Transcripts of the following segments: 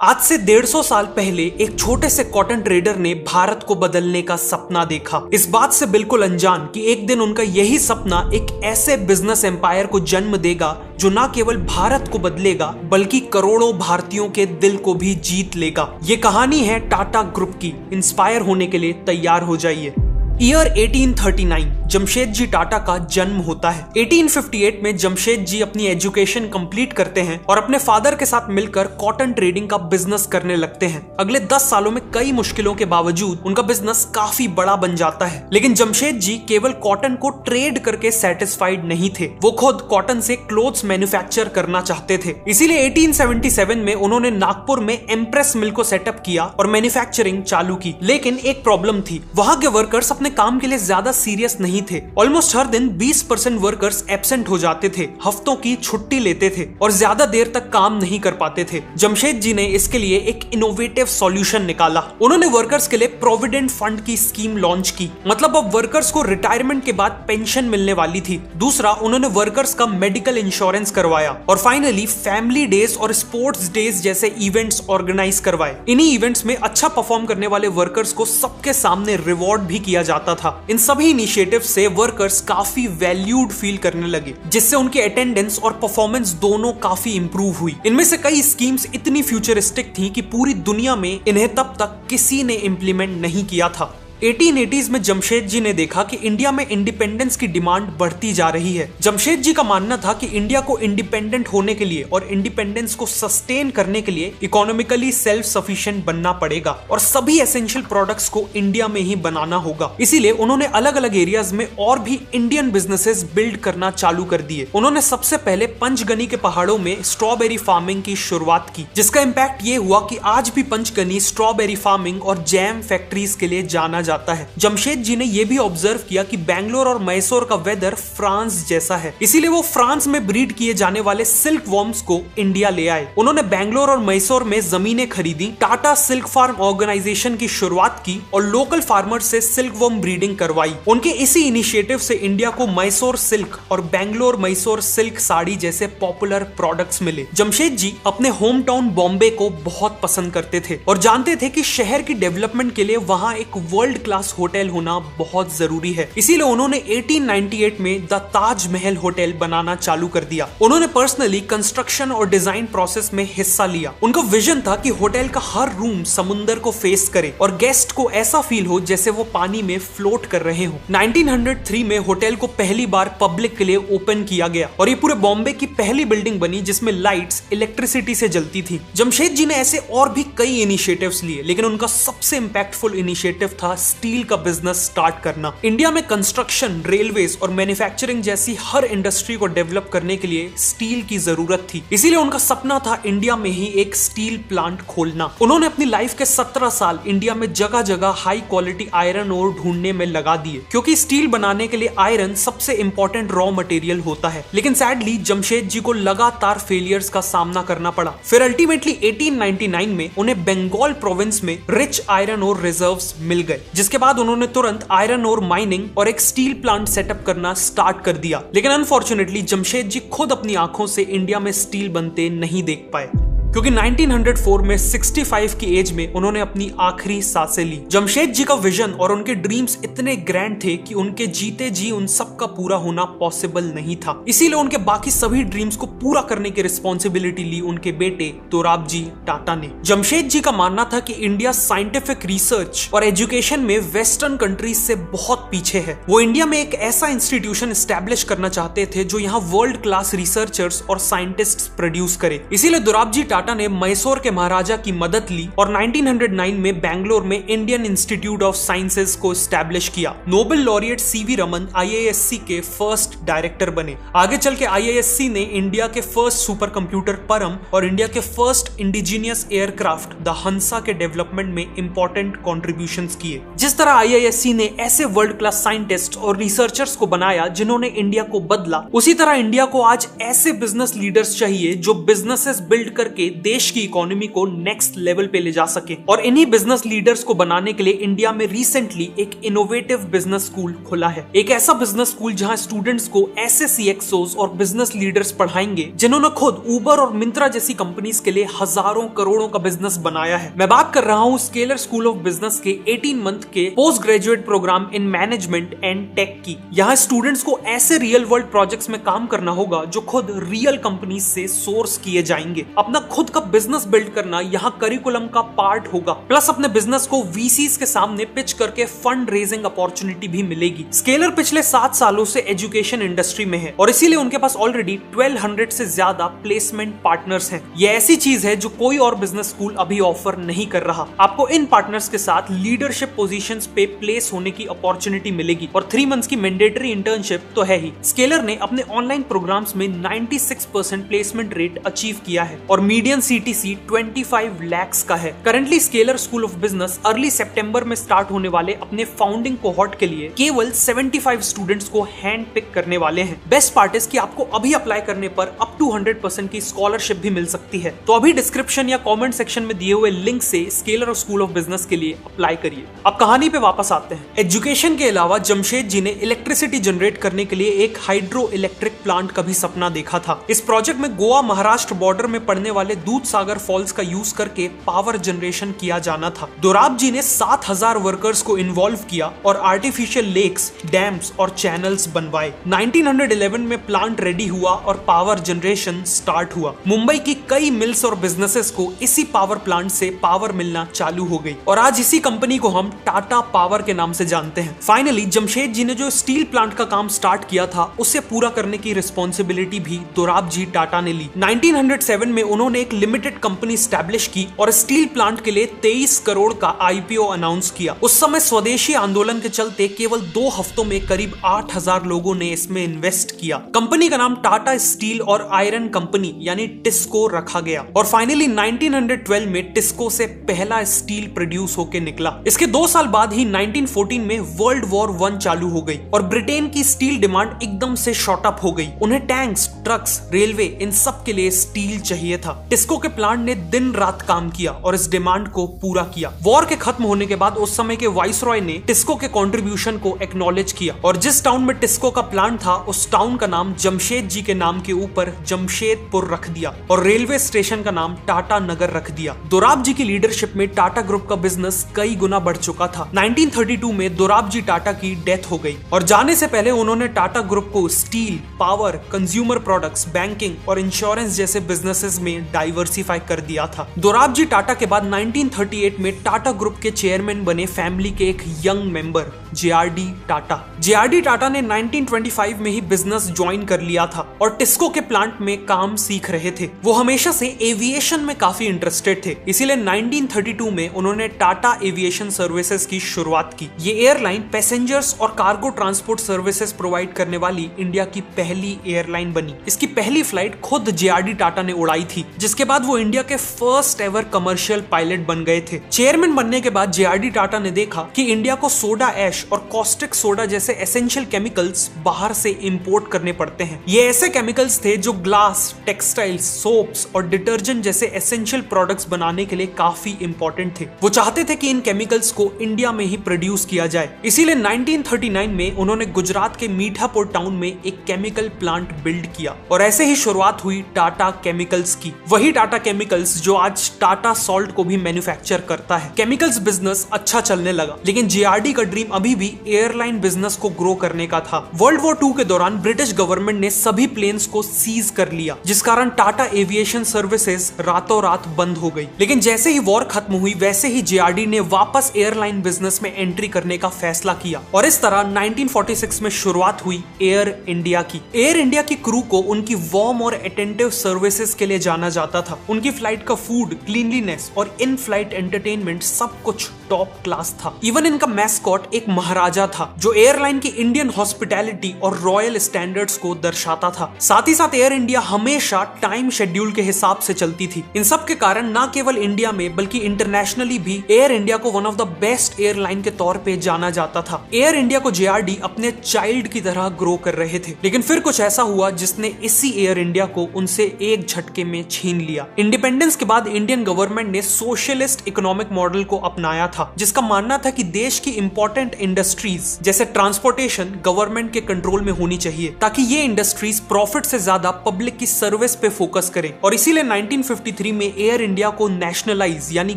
आज से 150 साल पहले एक छोटे से कॉटन ट्रेडर ने भारत को बदलने का सपना देखा। इस बात से बिल्कुल अनजान कि एक दिन उनका यही सपना एक ऐसे बिजनेस एम्पायर को जन्म देगा जो न केवल भारत को बदलेगा बल्कि करोड़ों भारतीयों के दिल को भी जीत लेगा। ये कहानी है टाटा ग्रुप की। इंस्पायर होने के लिए तैयार हो जाइए। ईयर 1839 जमशेदजी टाटा का जन्म होता है। 1858 में जमशेद जी अपनी एजुकेशन कंप्लीट करते हैं और अपने फादर के साथ मिलकर कॉटन ट्रेडिंग का बिजनेस करने लगते हैं। अगले 10 सालों में कई मुश्किलों के बावजूद उनका बिजनेस काफी बड़ा बन जाता है। लेकिन जमशेद जी केवल कॉटन को ट्रेड करके सेटिस्फाइड नहीं थे, वो खुद कॉटन से क्लोथ्स मैन्युफैक्चर करना चाहते थे। इसीलिए 1877 में उन्होंने नागपुर में एम्प्रेस मिल को सेटअप किया और मैन्युफैक्चरिंग चालू की। लेकिन एक प्रॉब्लम थी, वहां के वर्कर्स अपने काम के लिए ज्यादा सीरियस नहीं थे। ऑलमोस्ट हर दिन 20% वर्कर्स एब्सेंट हो जाते थे, हफ्तों की छुट्टी लेते थे और ज्यादा देर तक काम नहीं कर पाते थे। जमशेद जी ने इसके लिए एक इनोवेटिव सॉल्यूशन निकाला। उन्होंने वर्कर्स के लिए प्रोविडेंट फंड की स्कीम लॉन्च की। मतलब अब वर्कर्स को रिटायरमेंट के बाद पेंशन मिलने वाली थी। दूसरा, उन्होंने वर्कर्स का मेडिकल इंश्योरेंस करवाया और फाइनली फैमिली डेज और स्पोर्ट्स डेज जैसे इवेंट्स ऑर्गेनाइज करवाए। इन्हीं इवेंट्स में अच्छा परफॉर्म करने वाले वर्कर्स को सबके सामने रिवॉर्ड भी किया जाता था। इन सभी इनिशिएटिव से वर्कर्स काफी वैल्यूड फील करने लगे, जिससे उनकी अटेंडेंस और परफॉर्मेंस दोनों काफी इंप्रूव हुई। इनमें से कई स्कीम्स इतनी फ्यूचरिस्टिक थी कि पूरी दुनिया में इन्हें तब तक किसी ने इंप्लीमेंट नहीं किया था। 1880s में जमशेद जी ने देखा कि इंडिया में इंडिपेंडेंस की डिमांड बढ़ती जा रही है। जमशेद जी का मानना था कि इंडिया को इंडिपेंडेंट होने के लिए और इंडिपेंडेंस को सस्टेन करने के लिए इकोनॉमिकली सेल्फ सफिशिएंट बनना पड़ेगा और सभी एसेंशियल प्रोडक्ट्स को इंडिया में ही बनाना होगा। इसीलिए उन्होंने अलग अलग एरियाज में और भी इंडियन बिजनेसेस बिल्ड करना चालू कर दिए। उन्होंने सबसे पहले पंचगनी के पहाड़ों में स्ट्रॉबेरी फार्मिंग की शुरुआत की, जिसका इम्पैक्ट ये हुआ कि आज भी पंचगनी स्ट्रॉबेरी फार्मिंग और जैम फैक्ट्रीज के लिए जाना जाता है। जमशेद जी ने यह भी ऑब्जर्व किया कि बैंगलोर और मैसूर का वेदर फ्रांस जैसा है, इसीलिए वो फ्रांस में ब्रीड किए जाने वाले सिल्क वॉर्म्स को इंडिया ले आए। उन्होंने बैंगलोर और मैसूर में जमीनें खरीदी, टाटा सिल्क फार्म ऑर्गेनाइजेशन की शुरुआत की और लोकल फार्मर से सिल्क वॉर्म ब्रीडिंग करवाई। उनके इसी इनिशिएटिव से इंडिया को मैसूर सिल्क और बैंगलोर मैसूर सिल्क साड़ी जैसे पॉपुलर प्रोडक्ट्स मिले। जमशेद जी अपने होम टाउन बॉम्बे को बहुत पसंद करते थे और जानते थे कि शहर की डेवलपमेंट के लिए वहां एक वर्ल्ड क्लास होटल होना बहुत जरूरी है। इसीलिए उन्होंने 1898 में द ताज महल होटल बनाना चालू कर दिया। उन्होंने पर्सनली कंस्ट्रक्शन और डिजाइन प्रोसेस में हिस्सा लिया। उनका विजन था कि होटल का हर रूम समुंदर को फेस करे और गेस्ट को ऐसा फील हो जैसे वो पानी में फ्लोट कर रहे हो। 1903 में होटल को पहली बार पब्लिक के लिए ओपन किया गया और ये पूरे बॉम्बे की पहली बिल्डिंग बनी जिसमें लाइट्स इलेक्ट्रिसिटी से जलती थी। जमशेद जी ने ऐसे और भी कई इनिशिएटिव्स लिए, लेकिन उनका सबसे इंपैक्टफुल इनिशिएटिव था स्टील का बिजनेस स्टार्ट करना। इंडिया में कंस्ट्रक्शन, रेलवेज और मैन्युफैक्चरिंग जैसी हर इंडस्ट्री को डेवलप करने के लिए स्टील की जरूरत थी। इसीलिए उनका सपना था इंडिया में ही एक स्टील प्लांट खोलना। उन्होंने अपनी लाइफ के 17 साल इंडिया में जगह जगह हाई क्वालिटी आयरन ओर ढूंढने में लगा दिए, क्योंकि स्टील बनाने के लिए आयरन सबसे इंपॉर्टेंट रॉ मटेरियल होता है। लेकिन सैडली जमशेद जी को लगातार फेलियर्स का सामना करना पड़ा। फिर अल्टीमेटली 1899 में उन्हें बंगाल प्रोविंस में रिच आयरन ओर रिजर्व्स मिल गए, जिसके बाद उन्होंने तुरंत आयरन ओर माइनिंग और एक स्टील प्लांट सेटअप करना स्टार्ट कर दिया। लेकिन अनफॉर्चुनेटली जमशेद जी खुद अपनी आंखों से इंडिया में स्टील बनते नहीं देख पाए, क्योंकि 1904 में 65 की एज में उन्होंने अपनी आखिरी सांसें ली। जमशेद जी का विजन और उनके ड्रीम्स इतने ग्रैंड थे कि उनके जीते जी उन सब का पूरा होना पॉसिबल नहीं था। इसीलिए उनके बाकी सभी ड्रीम्स को पूरा करने की रिस्पॉन्सिबिलिटी ली उनके बेटे दोराबजी टाटा ने। जमशेद जी का मानना था कि इंडिया साइंटिफिक रिसर्च और एजुकेशन में वेस्टर्न कंट्रीज से बहुत पीछे है। वो इंडिया में एक ऐसा इंस्टीट्यूशन एस्टेब्लिश करना चाहते थे जो यहाँ वर्ल्ड क्लास रिसर्चर्स और साइंटिस्ट्स प्रोड्यूस करे। इसीलिए दोराबजी टाटा ने मैसूर के महाराजा की मदद ली और 1909 में बैंगलोर में इंडियन इंस्टीट्यूट ऑफ साइंसेज को एस्टैब्लिश किया। Nobel laureate CV Raman IISc के फर्स्ट डायरेक्टर बने। आगे चल के IISc ने इंडिया के फर्स्ट सुपर कंप्यूटर परम और इंडिया के फर्स्ट इंडिजीनियस एयरक्राफ्ट द हंसा के डेवलपमेंट में इंपॉर्टेंट कॉन्ट्रीब्यूशंस किए। जिस तरह IISc ने ऐसे वर्ल्ड क्लास साइंटिस्ट और रिसर्चर्स को बनाया जिन्होंने इंडिया को बदला, उसी तरह इंडिया को आज ऐसे बिजनेस लीडर्स चाहिए जो बिजनेसेस बिल्ड करके देश की इकोनॉमी को नेक्स्ट लेवल पे ले जा सके। और इन्हीं बिजनेस लीडर्स को बनाने के लिए इंडिया में रिसेंटली एक इनोवेटिव बिजनेस स्कूल खुला है। एक ऐसा बिजनेस स्कूल जहां स्टूडेंट्स को ऐसे CXOs और बिजनेस लीडर्स पढ़ाएंगे जिन्होंने खुद उबर और मिंत्रा जैसी कंपनीज के लिए हजारों करोड़ों का बिजनेस बनाया है। मैं बात कर रहा हूं स्केलर स्कूल ऑफ बिजनेस के 18 मंथ के post graduate programme in management and tech की। यहाँ स्टूडेंट्स को ऐसे रियल वर्ल्ड प्रोजेक्ट्स में काम करना होगा जो खुद रियल कंपनी से सोर्स किए जाएंगे। अपना खुद का बिजनेस बिल्ड करना यहाँ करिकुलम का पार्ट होगा। प्लस अपने बिजनेस को VCs के सामने पिच करके फंड रेजिंग अपॉर्चुनिटी भी मिलेगी। स्केलर पिछले 7 सालों से एजुकेशन इंडस्ट्री में है और इसीलिए उनके पास ऑलरेडी 1200 से ज्यादा प्लेसमेंट पार्टनर्स हैं। ये ऐसी चीज है जो कोई और बिजनेस स्कूल अभी ऑफर नहीं कर रहा। आपको इन पार्टनर्स के साथ लीडरशिप पोजीशंस पे प्लेस होने की अपॉर्चुनिटी मिलेगी और 3 मंथ्स की मैंडेटरी इंटर्नशिप तो है ही। स्केलर ने अपने ऑनलाइन प्रोग्राम्स में 96% प्लेसमेंट रेट अचीव किया है और मीडियन CTC 25 lakhs का है। Currently Scaler School of Business early सितंबर में स्टार्ट होने वाले अपने फाउंडिंग कोहॉर्ट के लिए केवल 75 स्टूडेंट्स को हैंड पिक करने वाले हैं। बेस्ट पार्ट इज कि आपको अभी अप्लाई करने पर अप टू 100% की स्कॉलरशिप भी मिल सकती है। तो अभी डिस्क्रिप्शन या कमेंट सेक्शन में दिए हुए लिंक से स्केलर स्कूल ऑफ बिजनेस के लिए अप्लाई करिए। अब कहानी पे वापस आते हैं। एजुकेशन के अलावा जमशेद जी ने इलेक्ट्रिसिटी जनरेट करने के लिए एक हाइड्रो इलेक्ट्रिक प्लांट का भी सपना देखा था। इस प्रोजेक्ट में गोवा महाराष्ट्र बॉर्डर में पड़ने वाले दूध सागर फॉल्स का यूज करके पावर जनरेशन किया जाना था। दोराब जी ने 7000 वर्कर्स को इन्वॉल्व किया और आर्टिफिशियल लेक्स, डैम्स और चैनल्स बनवाए। 1911 में प्लांट रेडी हुआ और पावर जनरेशन स्टार्ट हुआ। मुंबई की कई मिल्स और बिजनेसेस को इसी पावर प्लांट से पावर मिलना चालू हो गई और आज इसी कंपनी को हम टाटा पावर के नाम से जानते हैं। फाइनली जमशेद जी ने जो स्टील प्लांट का काम स्टार्ट किया था उसे पूरा करने की रिस्पॉन्सिबिलिटी भी दोराब जी टाटा ने ली। 1907 में उन्होंने एक लिमिटेड कंपनी स्टैब्लिश की और स्टील प्लांट के लिए 23 करोड़ का IPO अनाउंस किया। उस समय स्वदेशी आंदोलन के चलते केवल 2 हफ्तों में करीब 8000 लोगों ने इसमें इन्वेस्ट किया। कंपनी का नाम टाटा स्टील और आयरन कंपनी यानी टिस्को रखा गया और फाइनली 1912 में टिस्को से पहला स्टील प्रोड्यूस होकर निकला। इसके 2 साल बाद ही 1914 में वर्ल्ड वॉर 1 चालू हो गई और ब्रिटेन की स्टील डिमांड एकदम से शॉर्ट अप हो गई। उन्हें टैंक्स, ट्रक्स, रेलवे इन सब के लिए स्टील चाहिए था। टिस्को के प्लांट ने दिन रात काम किया और इस डिमांड को पूरा किया। वॉर के खत्म होने के बाद उस समय के वाइसरॉय ने टिस्को के कंट्रीब्यूशन को एक्नॉलेज किया और जिस टाउन में टिस्को का प्लांट था उस टाउन का नाम जमशेद जी के नाम के ऊपर जमशेदपुर रख दिया और रेलवे स्टेशन का नाम टाटा नगर रख दिया। दोराब जी की लीडरशिप में टाटा ग्रुप का बिजनेस कई गुना बढ़ चुका था। 1932 में दोराब जी टाटा की डेथ हो गई और जाने से पहले उन्होंने टाटा ग्रुप को steel, power, consumer products, banking और इंश्योरेंस जैसे बिजनेसेस में डाइवर्सिफाई कर दिया था। दोराब जी टाटा के बाद 1938 में टाटा ग्रुप के चेयरमैन बने फैमिली के एक young member JRD Tata. JRD Tata ने 1925 में ही बिजनेस ज्वाइन कर लिया था और टिस्को के प्लांट में काम सीख रहे थे। वो हमेशा से एविएशन में काफी इंटरेस्टेड थे, इसीलिए 1932 में उन्होंने टाटा एविएशन सर्विसेज की शुरुआत की। ये एयरलाइन पैसेंजर्स और कार्गो ट्रांसपोर्ट सर्विसेज प्रोवाइड करने वाली इंडिया की पहली एयरलाइन बनी। इसकी पहली फ्लाइट खुद JRD टाटा ने उड़ाई थी, जिसके बाद वो इंडिया के फर्स्ट एवर कमर्शियल पायलट बन गए थे। चेयरमैन बनने के बाद JRD टाटा ने देखा कि इंडिया को सोडा ऐश और कॉस्टिक सोडा जैसे एसेंशियल केमिकल्स बाहर से इंपोर्ट करने पड़ते हैं। ये ऐसे केमिकल्स थे जो ग्लास, टेक्सटाइल्स, सोप्स और डिटर्जेंट जैसे एसेंशियल प्रोडक्ट्स बनाने के लिए काफी इंपॉर्टेंट थे। वो चाहते थे कि इन केमिकल्स को इंडिया में ही प्रोड्यूस किया जाए। इसीलिए 1939 में उन्होंने गुजरात के मीठापुर टाउन में एक केमिकल प्लांट बिल्ड किया और ऐसे ही शुरुआत हुई टाटा केमिकल्स की। वही टाटा केमिकल्स जो आज टाटा सॉल्ट को भी मैन्युफैक्चर करता है। केमिकल्स बिजनेस अच्छा चलने लगा, लेकिन JRD का ड्रीम अभी भी एयरलाइन बिजनेस को ग्रो करने का था। वर्ल्ड वॉर 2 के दौरान ब्रिटिश गवर्नमेंट ने सभी प्लेन्स को सीज कर लिया, जिस कारण टाटा एविएशन सर्विसेज रातों रात बंद हो गई। लेकिन जैसे ही वॉर खत्म हुई वैसे ही JRD ने वापस एयरलाइन बिजनेस में एंट्री करने का फैसला किया और इस तरह 1946 में शुरुआत हुई एयर इंडिया की। एयर इंडिया की क्रू को उनकी वार्म और अटेंटिव सर्विसेज के लिए जाना जाता था। उनकी फ्लाइट का फूड, क्लीनलीनेस और इन फ्लाइट एंटरटेनमेंट सब कुछ टॉप क्लास था। इवन इनका मैस्कॉट एक महाराजा था जो एयरलाइन की इंडियन हॉस्पिटैलिटी और रॉयल स्टैंडर्ड्स को दर्शाता था। साथ ही साथ एयर इंडिया हमेशा टाइम शेड्यूल के हिसाब से चलती थी। इन सब के कारण न केवल इंडिया में बल्कि इंटरनेशनली भी एयर इंडिया को one of the best airline के तौर पे जाना जाता था। एयर इंडिया को JRD अपने चाइल्ड की तरह ग्रो कर रहे थे, लेकिन फिर कुछ ऐसा हुआ जिसने इसी एयर इंडिया को उनसे एक झटके में छीन छीन लिया। इंडिपेंडेंस के बाद इंडियन गवर्नमेंट ने सोशलिस्ट इकोनॉमिक मॉडल को अपनाया था, जिसका मानना था कि देश की इंपॉर्टेंट इंडस्ट्रीज जैसे ट्रांसपोर्टेशन गवर्नमेंट के कंट्रोल में होनी चाहिए, ताकि ये इंडस्ट्रीज प्रॉफिट से ज्यादा पब्लिक की सर्विस पे फोकस करें। और इसीलिए 1953 में एयर इंडिया को नेशनलाइज यानी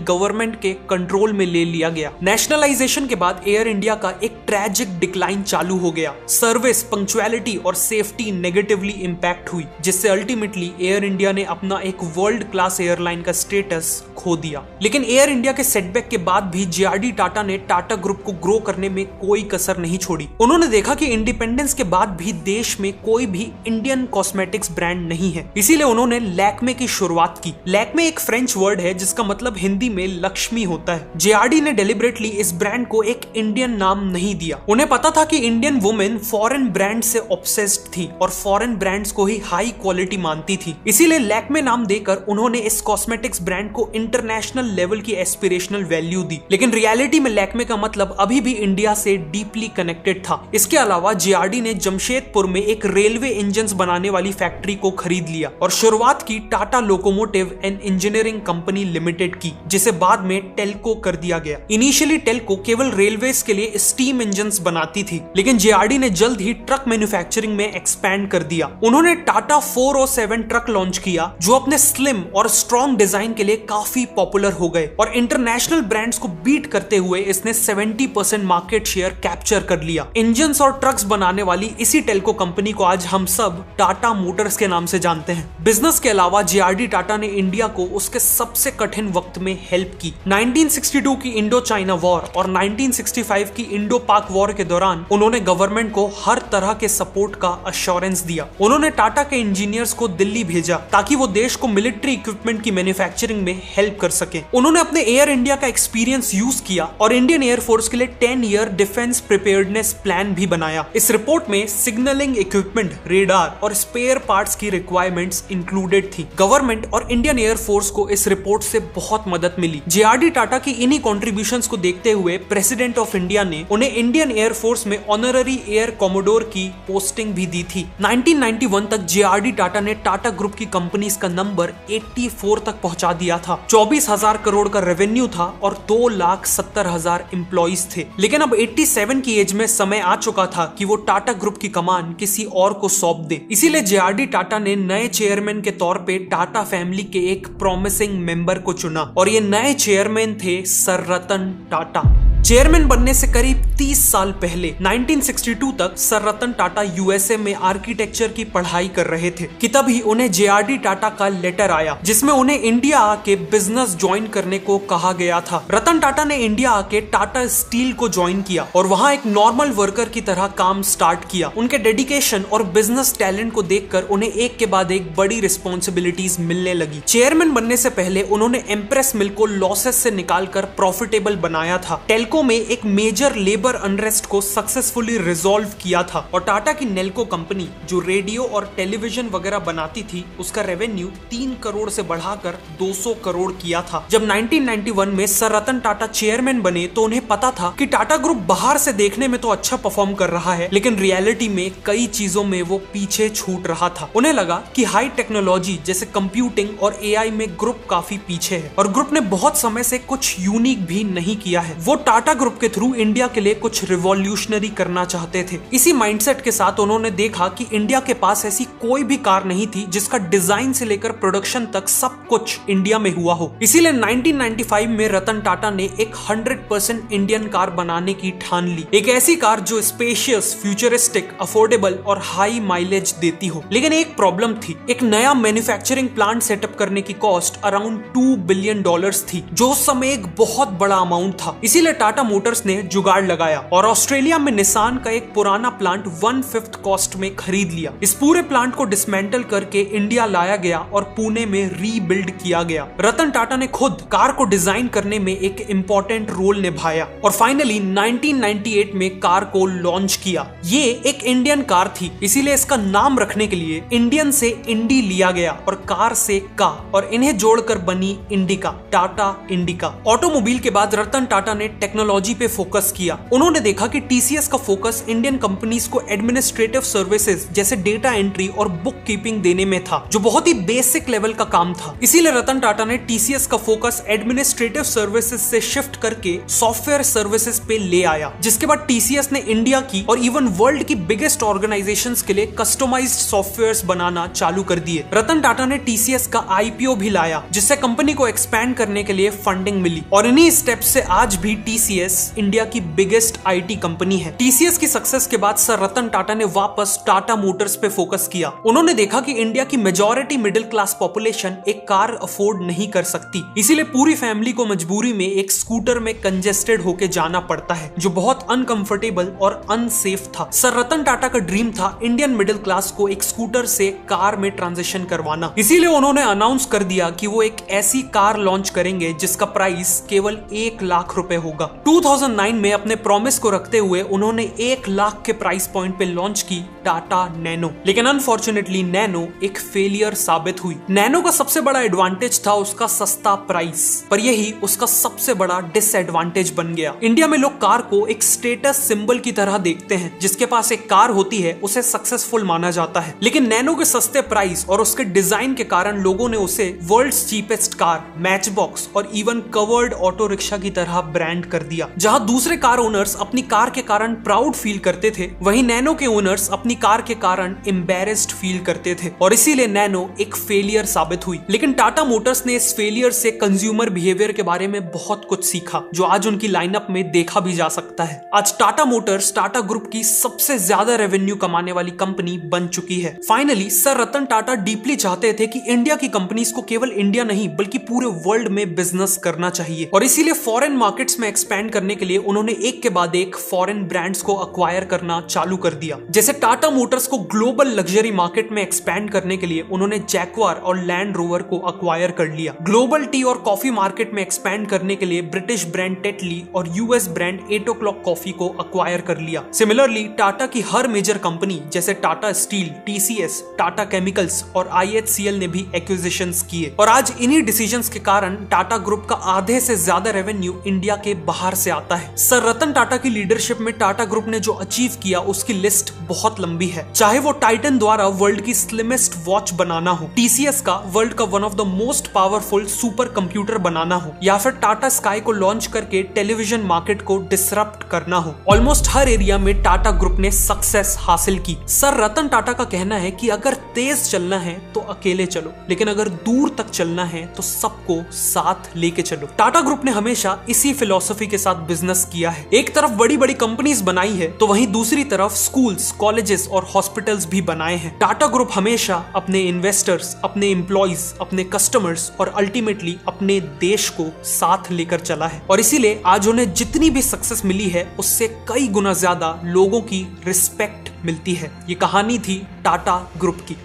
गवर्नमेंट के कंट्रोल में ले लिया गया। नेशनलाइजेशन के बाद एयर इंडिया का एक ट्रैजिक डिक्लाइन चालू हो गया। सर्विस, पंक्चुअलिटी और सेफ्टी नेगेटिवली इंपैक्ट हुई, जिससे अल्टीमेटली एयर इंडिया ने अपना एक वर्ल्ड क्लास एयरलाइन का स्टेटस खो दिया। लेकिन एयर इंडिया के सेटबैक के बाद भी जेआरडी टाटा ने टाटा ग्रुप को ग्रो करने में कोई कसर नहीं छोड़ी। उन्होंने देखा कि इंडिपेंडेंस के बाद भी देश में कोई भी इंडियन कॉस्मेटिक्स ब्रांड नहीं है, इसीलिए उन्होंने लैक्मे की शुरुआत की। लैक्मे एक फ्रेंच वर्ड है जिसका मतलब हिंदी में लक्ष्मी होता है। जेआरडी ने डेलिबरेटली इस ब्रांड को एक इंडियन नाम नहीं दिया। उन्हें पता था कि इंडियन वुमेन फॉरेन ब्रांड से ऑब्सेस्ड थी और फॉरेन ब्रांड्स को ही हाई क्वालिटी मानती थी, इसीलिए लैक्मे नाम देकर उन्होंने इस कॉस्मेटिक्स ब्रांड को इंटरनेशनल लेवल की एस्पिरेशनल वैल्यू दी। लेकिन रियलिटी में लैक्मे का मतलब अभी भी इंडिया से डीपली कनेक्टेड था। इसके अलावा जेआरडी ने जमशेदपुर में एक रेलवे इंजन्स बनाने वाली फैक्ट्री को खरीद लिया और शुरुआत की Tata locomotive and engineering company limited की, जिसे बाद में टेल्को कर दिया गया। इनिशियली टेल्को केवल रेलवेज के लिए स्टीम इंजन्स बनाती थी, लेकिन जेआरडी ने जल्द ही ट्रक मैन्युफैक्चरिंग में एक्सपैंड कर दिया। उन्होंने टाटा 407 ट्रक लॉन्च किया, जो अपने स्लिम और स्ट्रॉन्ग डिजाइन के लिए काफी पॉपुलर हो गए और इंटरनेशनल ब्रांड्स को बीट करते हुए इसने 70% मार्केट शेयर कैप्चर कर लिया। इंजन्स और ट्रक्स बनाने वाली इसी टेल्को कंपनी को आज हम सब टाटा मोटर्स के नाम से जानते हैं। बिजनेस के अलावा जेआरडी टाटा ने इंडिया को उसके सबसे कठिन वक्त में हेल्प की। 1962 की इंडो चाइना वॉर और 1965 की इंडो पाक वॉर के दौरान उन्होंने गवर्नमेंट को हर तरह के सपोर्ट का अश्योरेंस दिया। उन्होंने टाटा के इंजीनियर्स को दिल्ली भेजा ताकि वो देश को मिलिट्री इक्विपमेंट की मैन्युफैक्चरिंग में हेल्प कर सके। उन्होंने अपने एयर इंडिया का एक्सपीरियंस यूज किया और इंडियन एयरफोर्स के लिए 10 ईयर डिफेंस प्रिपेयर्डनेस प्लान भी बनाया। इस रिपोर्ट में सिग्नलिंग इक्विपमेंट, रेडार और स्पेयर पार्ट्स की रिक्वायरमेंट्स इंक्लूडेड थी। गवर्नमेंट और इंडियन एयरफोर्स को इस रिपोर्ट से बहुत मदद मिली। जेआरडी टाटा की इन्हीं कॉन्ट्रीब्यूशंस को देखते हुए प्रेसिडेंट ऑफ इंडिया ने उन्हें इंडियन एयरफोर्स में ऑनररी एयर कॉमोडोर की पोस्टिंग भी दी थी। 1991 तक जेआरडी टाटा ने टाटा ग्रुप की कंपनीज का नंबर 84 तक पहुंचा दिया था। 24,000 करोड़ का रेवेन्यू था और 2,70,000 एम्प्लॉइज थे। लेकिन अब 87 की एज में समय आ चुका था कि वो टाटा ग्रुप की कमान किसी और को सौंप दे। इसीलिए जेआरडी टाटा ने नए चेयरमैन के तौर पे टाटा फैमिली के एक प्रॉमिसिंग मेंबर को चुना और ये नए चेयरमैन थे सर रतन टाटा। चेयरमैन बनने से करीब 30 साल पहले 1962 तक सर रतन टाटा यूएसए में आर्किटेक्चर की पढ़ाई कर रहे थे कि तभी उन्हें जेआरडी टाटा का लेटर आया, जिसमें उन्हें इंडिया आके बिजनेस ज्वाइन करने को कहा गया था। रतन टाटा ने इंडिया आके टाटा स्टील को ज्वाइन किया और वहां एक नॉर्मल वर्कर की तरह काम स्टार्ट किया। उनके डेडिकेशन और बिजनेस टैलेंट को देखकर उन्हें एक के बाद एक बड़ी रिस्पॉन्सिबिलिटीज मिलने लगी। चेयरमैन बनने से पहले उन्होंने एम्प्रेस मिल को लॉसेस से निकालकर प्रॉफिटेबल बनाया था। टेल्को में एक मेजर लेबर अनरेस्ट को सक्सेसफुली रिजॉल्व किया था और टाटा की नेल्को कंपनी जो रेडियो और टेलीविजन वगैरह बनाती थी, उसका रेवेन्यू 3 करोड़ से बढ़ाकर 200 करोड़ किया था। जब 1991 में सर रतन टाटा चेयरमैन बने तो उन्हें पता था कि टाटा ग्रुप बाहर से देखने में तो अच्छा परफॉर्म कर रहा है, लेकिन रियलिटी में कई चीजों में वो पीछे छूट रहा था। उन्हें लगा कि हाई टेक्नोलॉजी जैसे कंप्यूटिंग और एआई में ग्रुप काफी पीछे है और ग्रुप ने बहुत समय से कुछ यूनिक भी नहीं किया है। वो टाटा ग्रुप के थ्रू इंडिया के लिए कुछ रिवॉल्यूशनरी करना चाहते थे। इसी माइंडसेट के साथ उन्होंने देखा कि इंडिया के पास ऐसी कोई भी कार नहीं थी जिसका डिजाइन से लेकर प्रोडक्शन तक सब कुछ इंडिया में हुआ हो। इसीलिए 1995 में रतन टाटा ने एक 100% इंडियन कार बनाने की ठान ली। एक ऐसी कार जो स्पेशियस, फ्यूचरिस्टिक, अफोर्डेबल और हाई माइलेज देती हो। लेकिन एक प्रॉब्लम थी, एक नया मैन्युफैक्चरिंग प्लांट सेटअप करने की कॉस्ट अराउंड $2 बिलियन थी, जो उस समय एक बहुत बड़ा अमाउंट था। इसीलिए टाटा मोटर्स ने जुगाड़ लगाया और ऑस्ट्रेलिया में निसान का एक पुराना प्लांट 1/5 कॉस्ट में खरीद लिया। इस पूरे प्लांट को डिसमेंटल करके इंडिया लाया गया और पुणे में रीबिल्ड किया गया। रतन टाटा ने खुद कार को डिजाइन करने में एक इंपॉर्टेंट रोल निभाया और फाइनली 1998 में कार को लॉन्च किया। ये एक इंडियन कार थी, इसीलिए इसका नाम रखने के लिए इंडियन से इंडी लिया गया और कार से का, और इन्हें जोड़कर बनी इंडिका, टाटा इंडिका। ऑटोमोबाइल के बाद रतन टाटा ने टेक्नोलॉजी टेक्नोलॉजी पे फोकस किया। उन्होंने देखा कि टीसीएस का फोकस इंडियन कंपनीज को एडमिनिस्ट्रेटिव सर्विसेज जैसे डेटा एंट्री और बुक कीपिंग देने में था, जो बहुत ही बेसिक लेवल का काम था। इसीलिए रतन टाटा ने टीसीएस का फोकस एडमिनिस्ट्रेटिव सर्विसेज से शिफ्ट करके सॉफ्टवेयर सर्विसेज पे ले आया, जिसके बाद टीसीएस ने इंडिया की और इवन वर्ल्ड की बिगेस्ट ऑर्गेनाइजेशंस के लिए कस्टमाइज्ड सॉफ्टवेयर्स बनाना चालू कर दिए। रतन टाटा ने टीसीएस का आईपीओ भी लाया, जिससे कंपनी को एक्सपैंड करने के लिए फंडिंग मिली, और इन्हीं स्टेप्स से आज भी टीसीएस इंडिया की बिगेस्ट आईटी कंपनी है। टीसीएस की सक्सेस के बाद सर रतन टाटा ने वापस टाटा मोटर्स पे फोकस किया। उन्होंने देखा कि इंडिया की मेजॉरिटी मिडिल क्लास पॉपुलेशन एक कार अफोर्ड नहीं कर सकती, इसीलिए पूरी फैमिली को मजबूरी में एक स्कूटर में कंजेस्टेड होके जाना पड़ता है, जो बहुत अनकंफर्टेबल और अनसेफ था। सर रतन टाटा का ड्रीम था इंडियन मिडिल क्लास को एक स्कूटर से कार में ट्रांजिशन करवाना। इसीलिए उन्होंने अनाउंस कर दिया कि वो एक ऐसी कार लॉन्च करेंगे जिसका प्राइस केवल 1 लाख रुपए होगा। 2009 में अपने प्रॉमिस को रखते हुए उन्होंने 1 लाख के प्राइस पॉइंट पे लॉन्च की टाटा नैनो, लेकिन अनफॉर्चुनेटली नैनो एक फेलियर साबित हुई। नैनो का सबसे बड़ा एडवांटेज था उसका सस्ता प्राइस, पर यही उसका सबसे बड़ा डिसएडवांटेज बन गया। इंडिया में लोग कार को एक स्टेटस सिंबल की तरह देखते हैं, जिसके पास एक कार होती है उसे सक्सेसफुल माना जाता है, लेकिन नैनो के सस्ते प्राइस और उसके डिजाइन के कारण लोगों ने उसे world's cheapest car, match box और इवन कवर्ड ऑटो रिक्शा की तरह ब्रांड कर दिया। जहां दूसरे कार ओनर्स अपनी कार के कारण प्राउड फील करते थे, वहीं नैनो के ओनर्स अपनी कार के कारण एम्बैरेस्ड फील करते थे, और इसीलिए नैनो एक फेलियर साबित हुई। लेकिन टाटा मोटर्स ने इस फेलियर से कंज्यूमर बिहेवियर के बारे में बहुत कुछ सीखा, जो आज उनकी लाइनअप में देखा भी जा सकता है। आज टाटा मोटर्स टाटा ग्रुप की सबसे ज्यादा रेवेन्यू कमाने वाली कंपनी बन चुकी है। Finally sir Ratan Tata deeply चाहते थे कि इंडिया की कंपनीज को केवल इंडिया नहीं बल्कि पूरे वर्ल्ड में बिजनेस करना चाहिए, और इसीलिए फॉरेन मार्केट्स में एक्सपैंड करने के लिए उन्होंने एक के बाद एक फॉरेन ब्रांड्स को अक्वायर करना चालू कर दिया। जैसे टाटा मोटर्स को ग्लोबल लग्जरी मार्केट में एक्सपैंड करने के लिए उन्होंने जैक्वार और लैंड रोवर को अक्वायर कर लिया। ग्लोबल टी और कॉफी मार्केट में एक्सपैंड करने के लिए ब्रिटिश ब्रांड टेटली और यूएस ब्रांड 8 o'clock कॉफी को अक्वायर कर लिया। सिमिलरली टाटा की हर मेजर कंपनी जैसे Tata steel, TCS, Tata chemicals और आईएचसीएल ने भी एक्विजिशंस किए, और आज इन्हीं डिसीजंस के कारण टाटा ग्रुप का आधे से ज्यादा रेवेन्यू इंडिया के बाहर से आता है। सर रतन टाटा की लीडरशिप में टाटा ग्रुप ने जो अचीव किया उसकी लिस्ट बहुत लंबी है, चाहे वो टाइटन द्वारा वर्ल्ड की स्लिमेस्ट वॉच बनाना हो, टीसीएस का वर्ल्ड का one of the most powerful super computer बनाना हो, या फिर टाटा स्काई को लॉन्च करके टेलीविजन मार्केट को डिसरप्ट करना हो। ऑलमोस्ट हर एरिया में टाटा ग्रुप ने सक्सेस हासिल की। सर रतन टाटा का कहना है कि अगर तेज चलना है तो अकेले चलो, लेकिन अगर दूर तक चलना है तो सबको साथ लेके चलो। टाटा ग्रुप ने हमेशा इसी फिलॉसफी के साथ बिजनेस किया है। एक तरफ बड़ी बड़ी कंपनीज बनाई है, तो वहीं दूसरी तरफ स्कूल्स, कॉलेजेस और हॉस्पिटल्स भी बनाए हैं। टाटा ग्रुप हमेशा अपने इन्वेस्टर्स, अपने एम्प्लॉइज, अपने कस्टमर्स और अल्टीमेटली अपने देश को साथ लेकर चला है, और इसीलिए आज उन्हें जितनी भी सक्सेस मिली है उससे कई गुना ज्यादा लोगों की रिस्पेक्ट मिलती है। ये कहानी थी टाटा ग्रुप की।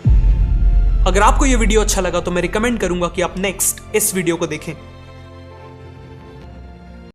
अगर आपको ये वीडियो अच्छा लगा तो मैं रिकमेंड करूंगा कि आप नेक्स्ट इस वीडियो को देखें।